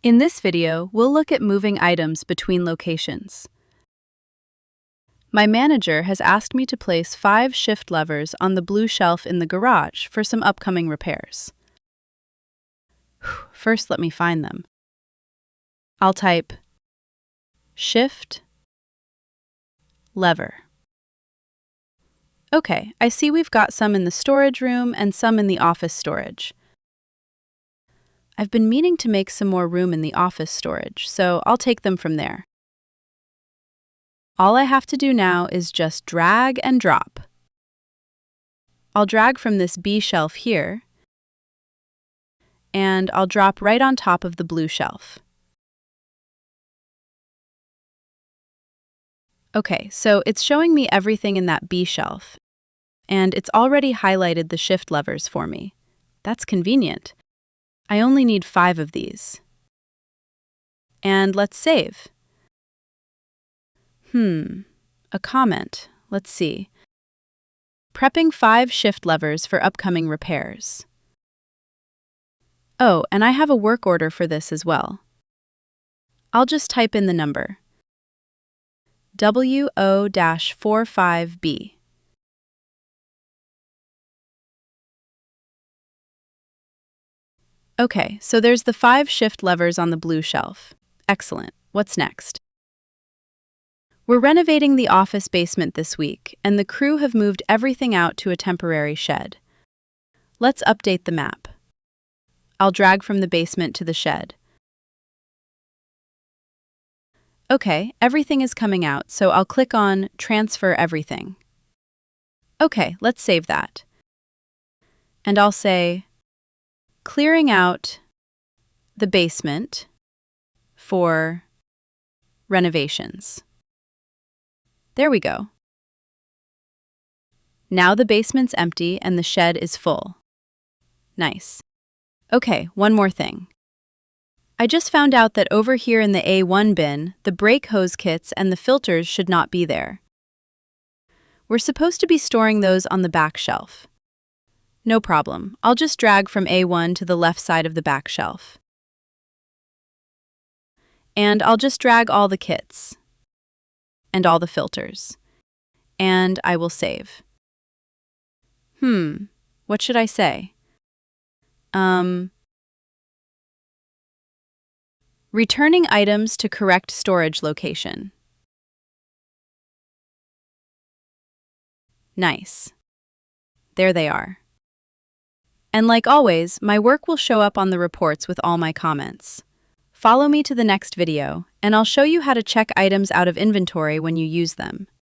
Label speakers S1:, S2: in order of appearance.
S1: In this video, we'll look at moving items between locations. My manager has asked me to place 5 shift levers on the blue shelf in the garage for some upcoming repairs. First, let me find them. I'll type shift lever. Okay, I see we've got some in the storage room and some in the office storage. I've been meaning to make some more room in the office storage, so I'll take them from there. All I have to do now is just drag and drop. I'll drag from this B shelf here, and I'll drop right on top of the blue shelf. Okay, so it's showing me everything in that B shelf, and it's already highlighted the shift levers for me. That's convenient. I only need 5 of these. And let's save. A comment. Let's see. Prepping 5 shift levers for upcoming repairs. Oh, and I have a work order for this as well. I'll just type in the number. WO-45B. Okay, so there's the 5 shift levers on the blue shelf. Excellent. What's next? We're renovating the office basement this week, and the crew have moved everything out to a temporary shed. Let's update the map. I'll drag from the basement to the shed. Okay, everything is coming out, so I'll click on Transfer Everything. Okay, let's save that. And I'll say, clearing out the basement for renovations. There we go. Now the basement's empty and the shed is full. Nice. Okay, one more thing. I just found out that over here in the A1 bin, the brake hose kits and the filters should not be there. We're supposed to be storing those on the back shelf. No problem. I'll just drag from A1 to the left side of the back shelf. And I'll just drag all the kits and all the filters. And I will save. What should I say? Returning items to correct storage location. Nice. There they are. And like always, my work will show up on the reports with all my comments. Follow me to the next video, and I'll show you how to check items out of inventory when you use them.